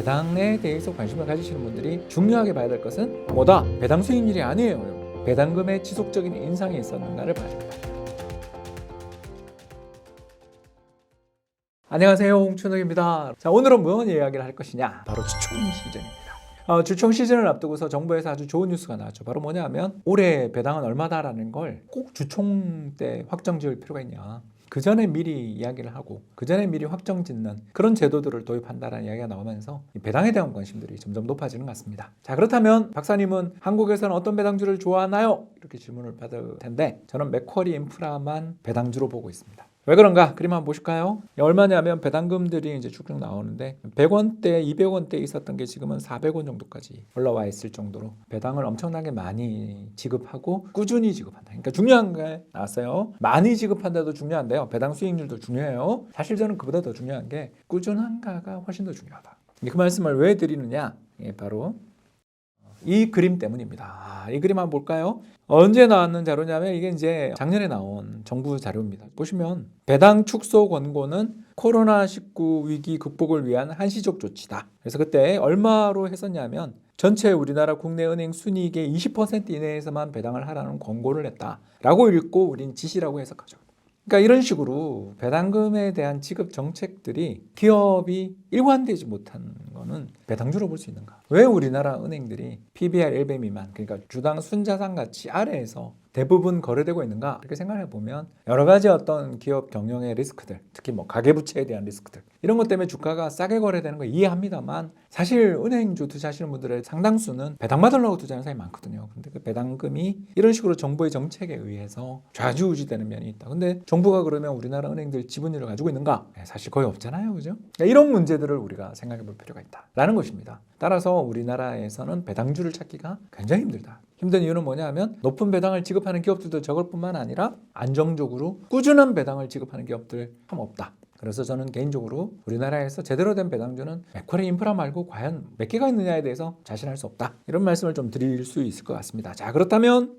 배당에 대해서 관심을 가지시는 분들이 중요하게 봐야 될 것은 뭐다? 배당 수익률이 아니에요. 배당금의 지속적인 인상이 있었는가를 봐야 됩니다. 안녕하세요, 홍춘욱입니다. 자, 오늘은 무슨 이야기를 할 것이냐? 바로 주총 시즌입니다. 주총 시즌을 앞두고서 정부에서 아주 좋은 뉴스가 나왔죠. 바로 뭐냐 하면 올해 배당은 얼마다라는 걸 꼭 주총 때 확정 지을 필요가 있냐. 그 전에 미리 이야기를 하고 그 전에 미리 확정 짓는 그런 제도들을 도입한다라는 이야기가 나오면서 배당에 대한 관심들이 점점 높아지는 것 같습니다. 자, 그렇다면 박사님은 한국에서는 어떤 배당주를 좋아하나요? 이렇게 질문을 받을 텐데 저는 맥쿼리 인프라만 배당주로 보고 있습니다. 왜 그런가? 그림 한번 보실까요? 얼마냐면 배당금들이 이제 쭉쭉 나오는데 100원대, 200원대 있었던 게 지금은 400원 정도까지 올라와 있을 정도로 배당을 엄청나게 많이 지급하고 꾸준히 지급한다. 그러니까 중요한 게 나왔어요. 많이 지급한다도 중요한데요. 배당 수익률도 중요해요. 사실 저는 그보다 더 중요한 게 꾸준한가가 훨씬 더 중요하다. 그 말씀을 왜 드리느냐? 바로 이 그림 때문입니다. 이 그림 한번 볼까요? 언제 나왔는 자료냐면 이게 이제 작년에 나온 정부 자료입니다. 보시면 배당 축소 권고는 코로나19 위기 극복을 위한 한시적 조치다. 그래서 그때 얼마로 했었냐면 전체 우리나라 국내 은행 순이익의 20% 이내에서만 배당을 하라는 권고를 했다라고 읽고 우린 지시라고 해석하죠. 그러니까 이런 식으로 배당금에 대한 지급 정책들이 기업이 일관되지 못한 거는 배당주로 볼 수 있는가? 왜 우리나라 은행들이 PBR 1배 미만, 그러니까 주당 순자산 가치 아래에서 대부분 거래되고 있는가? 이렇게 생각해 보면 여러 가지 어떤 기업 경영의 리스크들, 특히 뭐 가계부채에 대한 리스크들 이런 것 때문에 주가가 싸게 거래되는 거 이해합니다만 사실 은행주 투자하시는 분들의 상당수는 배당 받으려고 투자하는 사람이 많거든요. 근데 그 배당금이 이런 식으로 정부의 정책에 의해서 좌지우지되는 면이 있다. 근데 정부가 그러면 우리나라 은행들 지분율을 가지고 있는가? 사실 거의 없잖아요. 그죠? 그러니까 이런 문제들을 우리가 생각해 볼 필요가 있다라는 것입니다. 따라서 우리나라에서는 배당주를 찾기가 굉장히 힘들다. 힘든 이유는 뭐냐 하면 높은 배당을 지급하는 기업들도 적을 뿐만 아니라 안정적으로 꾸준한 배당을 지급하는 기업들 참 없다. 그래서 저는 개인적으로 우리나라에서 제대로 된 배당주는 맥쿼리 인프라 말고 과연 몇 개가 있느냐에 대해서 자신할 수 없다. 이런 말씀을 좀 드릴 수 있을 것 같습니다. 자, 그렇다면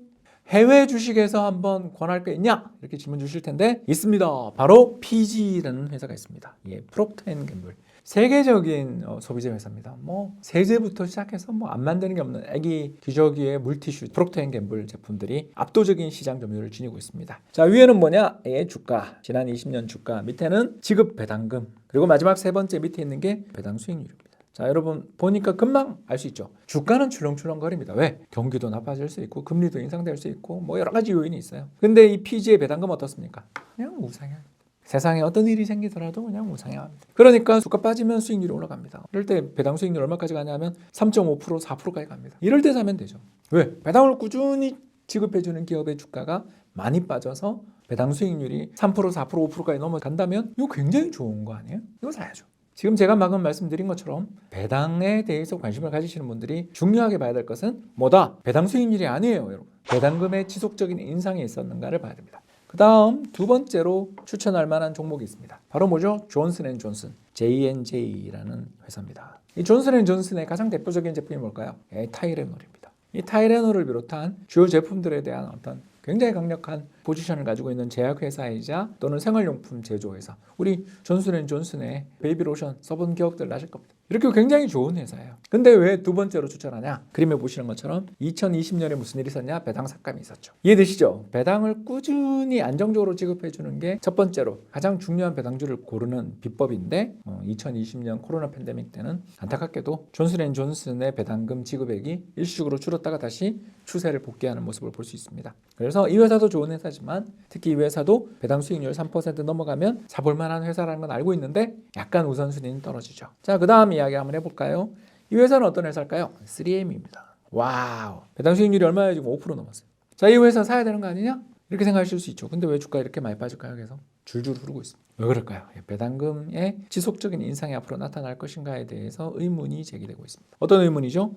해외 주식에서 한번 권할 게 있냐? 이렇게 질문 주실 텐데 있습니다. 바로 PG라는 회사가 있습니다. 프록터 앤 갬블. 세계적인 소비재 회사입니다. 뭐 세제부터 시작해서 뭐 안 만드는 게 없는 애기 기저귀의 물티슈 프록터 앤 갬블 제품들이 압도적인 시장 점유율을 지니고 있습니다. 자, 위에는 뭐냐? 주가, 지난 20년 주가, 밑에는 지급 배당금, 그리고 마지막 세 번째 밑에 있는 게 배당 수익률입니다. 자, 여러분 보니까 금방 알 수 있죠. 주가는 출렁출렁거립니다. 왜? 경기도 나빠질 수 있고 금리도 인상될 수 있고 뭐 여러 가지 요인이 있어요. 근데 이 PG의 배당금 어떻습니까? 그냥 우상향. 세상에 어떤 일이 생기더라도 그냥 우상향합니다. 그러니까 주가 빠지면 수익률이 올라갑니다. 이럴 때 배당 수익률 얼마까지 가냐면 3.5%, 4%까지 갑니다. 이럴 때 사면 되죠. 왜? 배당을 꾸준히 지급해주는 기업의 주가가 많이 빠져서 배당 수익률이 3%, 4%, 5%까지 넘어간다면 이거 굉장히 좋은 거 아니에요? 이거 사야죠. 지금 제가 방금 말씀드린 것처럼 배당에 대해서 관심을 가지시는 분들이 중요하게 봐야 될 것은 뭐다? 배당 수익률이 아니에요, 여러분. 배당금의 지속적인 인상이 있었는가를 봐야 됩니다. 그 다음 두 번째로 추천할 만한 종목이 있습니다. 바로 뭐죠? 존슨앤존슨, J&J라는 회사입니다. 이 존슨앤존슨의 가장 대표적인 제품이 뭘까요? 타이레놀입니다. 이 타이레놀을 비롯한 주요 제품들에 대한 어떤 굉장히 강력한 포지션을 가지고 있는 제약회사이자 또는 생활용품 제조회사. 우리 존슨앤존슨의 베이비로션 써본 기억들 나실 겁니다. 이렇게 굉장히 좋은 회사예요. 근데 왜 두 번째로 추천하냐? 그림에 보시는 것처럼 2020년에 무슨 일이 있었냐? 배당 삭감이 있었죠. 이해되시죠? 배당을 꾸준히 안정적으로 지급해 주는 게 첫 번째로 가장 중요한 배당주를 고르는 비법인데 2020년 코로나 팬데믹 때는 안타깝게도 존슨앤존슨의 배당금 지급액이 일시적으로 줄었다가 다시 추세를 복귀하는 모습을 볼 수 있습니다. 그래서 이 회사도 좋은 회사지만 특히 이 회사도 배당 수익률 3% 넘어가면 사볼 만한 회사라는 건 알고 있는데 약간 우선순위는 떨어지죠. 자, 그 다음 이야기 한번 해볼까요? 이 회사는 어떤 회사일까요? 3M입니다. 와우, 배당 수익률이 얼마예요? 지금 5% 넘었어요. 자, 이 회사 사야 되는 거 아니냐? 이렇게 생각하실 수 있죠. 근데 왜 주가 이렇게 많이 빠질까요? 그래서 줄줄 흐르고 있습니다. 왜 그럴까요? 배당금의 지속적인 인상이 앞으로 나타날 것인가에 대해서 의문이 제기되고 있습니다. 어떤 의문이죠?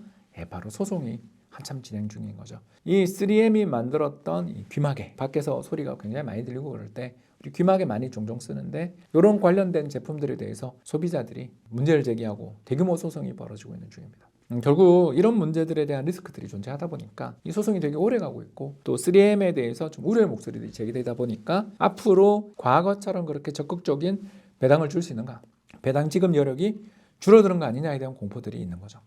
바로 소송이 한참 진행 중인 거죠. 이 3M이 만들었던 이 귀마개, 밖에서 소리가 굉장히 많이 들리고 그럴 때 우리 귀마개 많이 종종 쓰는데 이런 관련된 제품들에 대해서 소비자들이 문제를 제기하고 대규모 소송이 벌어지고 있는 중입니다. 결국 이런 문제들에 대한 리스크들이 존재하다 보니까 이 소송이 되게 오래 가고 있고 또 3M에 대해서 좀 우려의 목소리들이 제기되다 보니까 앞으로 과거처럼 그렇게 적극적인 배당을 줄 수 있는가? 배당 지급 여력이 줄어드는 거 아니냐에 대한 공포들이 있는 거죠.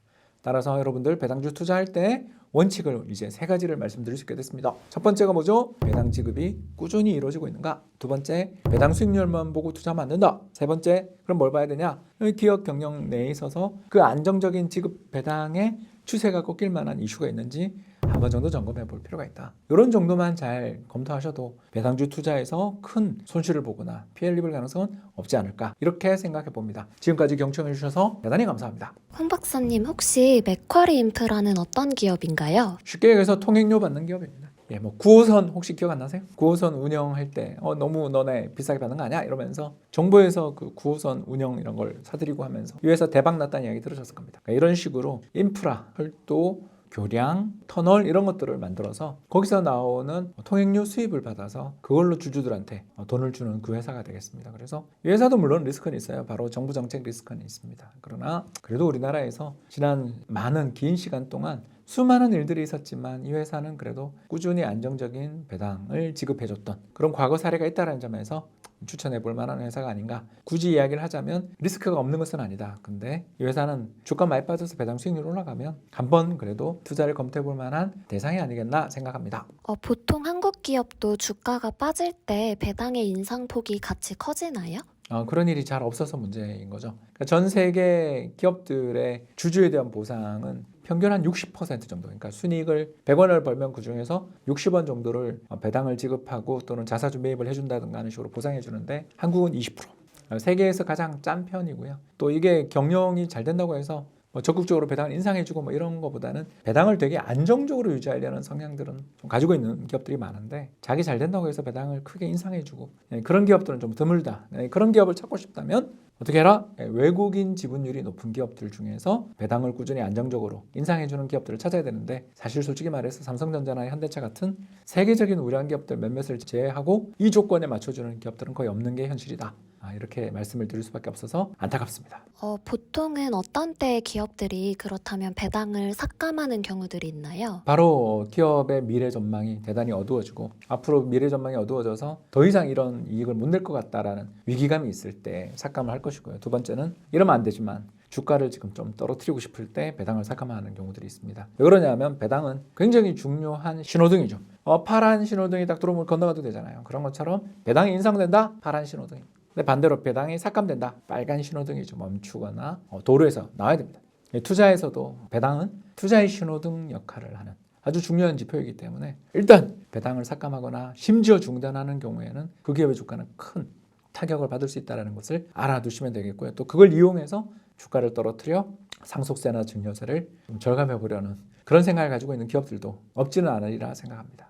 따라서 여러분들 배당주 투자할 때 원칙을 이제 3가지를 말씀드릴 수 있게 됐습니다. 첫 번째가 뭐죠? 배당 지급이 꾸준히 이루어지고 있는가? 두 번째, 배당 수익률만 보고 투자하면 안 된다. 세 번째, 그럼 뭘 봐야 되냐? 기업 경영 내에 있어서 그 안정적인 지급 배당의 추세가 꺾일 만한 이슈가 있는지 한 번 정도 점검해 볼 필요가 있다. 이런 정도만 잘 검토하셔도 배당주 투자에서 큰 손실을 보거나 피해를 입을 가능성은 없지 않을까, 이렇게 생각해 봅니다. 지금까지 경청해 주셔서 대단히 감사합니다. 홍 박사님, 혹시 맥쿼리 인프라는 어떤 기업인가요? 쉽게 얘기해서 통행료 받는 기업입니다. 예, 뭐 9호선 혹시 기억 안 나세요? 9호선 운영할 때 너무 너네 비싸게 받는 거 아니야? 이러면서 정부에서 그 9호선 운영 이런 걸 사드리고 하면서 이 회사 대박 났다는 이야기 들으셨을 겁니다. 그러니까 이런 식으로 인프라, 철도, 교량, 터널 이런 것들을 만들어서 거기서 나오는 통행료 수입을 받아서 그걸로 주주들한테 돈을 주는 그 회사가 되겠습니다. 그래서 이 회사도 물론 리스크는 있어요. 바로 정부 정책 리스크는 있습니다. 그러나 그래도 우리나라에서 지난 많은 긴 시간 동안 수많은 일들이 있었지만 이 회사는 그래도 꾸준히 안정적인 배당을 지급해줬던 그런 과거 사례가 있다는 점에서 추천해 볼 만한 회사가 아닌가. 굳이 이야기를 하자면 리스크가 없는 것은 아니다. 근데 이 회사는 주가 많이 빠져서 배당 수익률이 올라가면 한번 그래도 투자를 검토해 볼 만한 대상이 아니겠나 생각합니다. 보통 한국 기업도 주가가 빠질 때 배당의 인상폭이 같이 커지나요? 그런 일이 잘 없어서 문제인 거죠. 그러니까 전 세계 기업들의 주주에 대한 보상은 평균 한 60% 정도, 그러니까 순이익을 100원을 벌면 그중에서 60원 정도를 배당을 지급하고 또는 자사주 매입을 해준다든가 하는 식으로 보상해 주는데 한국은 20%. 세계에서 가장 짠 편이고요. 또 이게 경영이 잘 된다고 해서 적극적으로 배당을 인상해주고 이런 것보다는 배당을 되게 안정적으로 유지하려는 성향들은 좀 가지고 있는 기업들이 많은데, 자기 잘 된다고 해서 배당을 크게 인상해주고 그런 기업들은 좀 드물다. 그런 기업을 찾고 싶다면 어떻게 해라? 외국인 지분율이 높은 기업들 중에서 배당을 꾸준히 안정적으로 인상해주는 기업들을 찾아야 되는데, 사실 솔직히 말해서 삼성전자나 현대차 같은 세계적인 우량 기업들 몇몇을 제외하고 이 조건에 맞춰주는 기업들은 거의 없는 게 현실이다. 이렇게 말씀을 드릴 수밖에 없어서 안타깝습니다. 보통은 어떤 때 기업들이 그렇다면 배당을 삭감하는 경우들이 있나요? 바로 기업의 미래 전망이 대단히 어두워지고 앞으로 미래 전망이 어두워져서 더 이상 이런 이익을 못 낼 것 같다라는 위기감이 있을 때 삭감을 할 것이고요. 두 번째는 이러면 안 되지만 주가를 지금 좀 떨어뜨리고 싶을 때 배당을 삭감하는 경우들이 있습니다. 왜 그러냐면 배당은 굉장히 중요한 신호등이죠. 파란 신호등이 딱 들어오면 건너가도 되잖아요. 그런 것처럼 배당이 인상된다? 파란 신호등이. 근데 반대로 배당이 삭감된다? 빨간 신호등이죠. 멈추거나 도로에서 나와야 됩니다. 투자에서도 배당은 투자의 신호등 역할을 하는 아주 중요한 지표이기 때문에 일단 배당을 삭감하거나 심지어 중단하는 경우에는 그 기업의 주가는 큰 타격을 받을 수 있다는 것을 알아두시면 되겠고요. 또 그걸 이용해서 주가를 떨어뜨려 상속세나 증여세를 좀 절감해 보려는 그런 생각을 가지고 있는 기업들도 없지는 않으리라 생각합니다.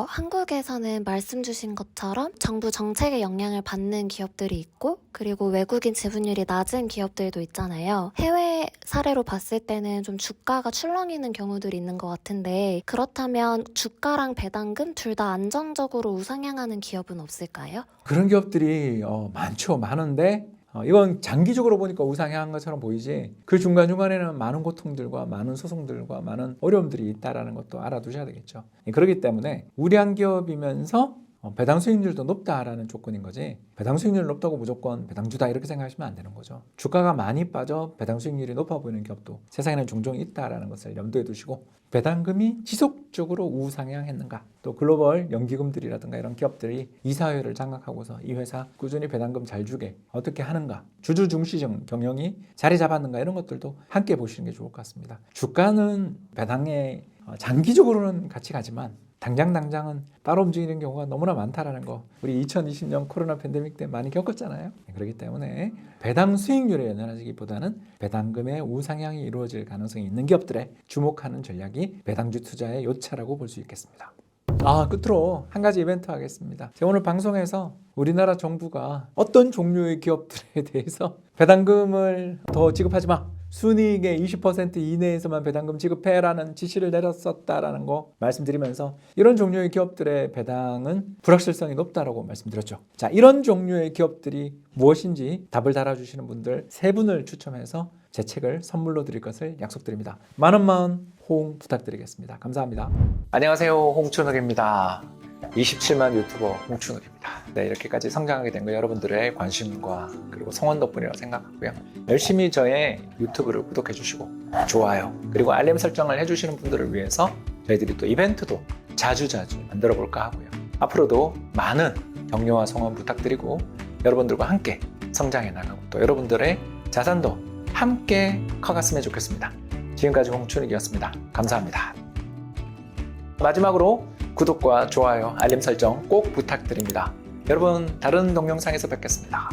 한국에서는 말씀 주신 것처럼 정부 정책의 영향을 받는 기업들이 있고, 그리고 외국인 지분율이 낮은 기업들도 있잖아요. 해외 사례로 봤을 때는 좀 주가가 출렁이는 경우들이 있는 것 같은데, 그렇다면 주가랑 배당금 둘 다 안정적으로 우상향하는 기업은 없을까요? 그런 기업들이 많죠. 많은데 이건 장기적으로 보니까 우상향한 것처럼 보이지 그 중간중간에는 많은 고통들과 많은 소송들과 많은 어려움들이 있다는 것도 알아두셔야 되겠죠. 그렇기 때문에 우량 기업이면서 배당 수익률도 높다라는 조건인 거지, 배당 수익률이 높다고 무조건 배당주다 이렇게 생각하시면 안 되는 거죠. 주가가 많이 빠져 배당 수익률이 높아 보이는 기업도 세상에는 종종 있다라는 것을 염두에 두시고, 배당금이 지속적으로 우상향했는가, 또 글로벌 연기금들이라든가 이런 기업들이 이사회를 장악하고서 이 회사 꾸준히 배당금 잘 주게 어떻게 하는가, 주주 중시적 경영이 자리 잡았는가, 이런 것들도 함께 보시는 게 좋을 것 같습니다. 주가는 배당에 장기적으로는 같이 가지만 당장은 따로 움직이는 경우가 너무나 많다라는 거 우리 2020년 코로나 팬데믹 때 많이 겪었잖아요. 그렇기 때문에 배당 수익률에 연연하기보다는 배당금의 우상향이 이루어질 가능성이 있는 기업들에 주목하는 전략이 배당주 투자의 요차라고 볼 수 있겠습니다. 끝으로 한 가지 이벤트 하겠습니다. 제가 오늘 방송에서 우리나라 정부가 어떤 종류의 기업들에 대해서 배당금을 더 지급하지 마, 순이익의 20% 이내에서만 배당금 지급해라는 지시를 내렸었다라는 거 말씀드리면서, 이런 종류의 기업들의 배당은 불확실성이 높다라고 말씀드렸죠. 자, 이런 종류의 기업들이 무엇인지 답을 달아주시는 분들 3분을 추첨해서 제 책을 선물로 드릴 것을 약속드립니다. 많은 호응 부탁드리겠습니다. 감사합니다. 안녕하세요, 홍춘욱입니다. 27만 유튜버 홍춘욱입니다. 네, 이렇게까지 성장하게 된 거 여러분들의 관심과 그리고 성원 덕분이라고 생각하고요. 열심히 저의 유튜브를 구독해 주시고 좋아요 그리고 알림 설정을 해주시는 분들을 위해서 저희들이 또 이벤트도 자주자주 만들어 볼까 하고요. 앞으로도 많은 격려와 성원 부탁드리고 여러분들과 함께 성장해 나가고 또 여러분들의 자산도 함께 커갔으면 좋겠습니다. 지금까지 홍춘욱이었습니다. 감사합니다. 마지막으로 구독과 좋아요, 알림 설정 꼭 부탁드립니다. 여러분, 다른 동영상에서 뵙겠습니다.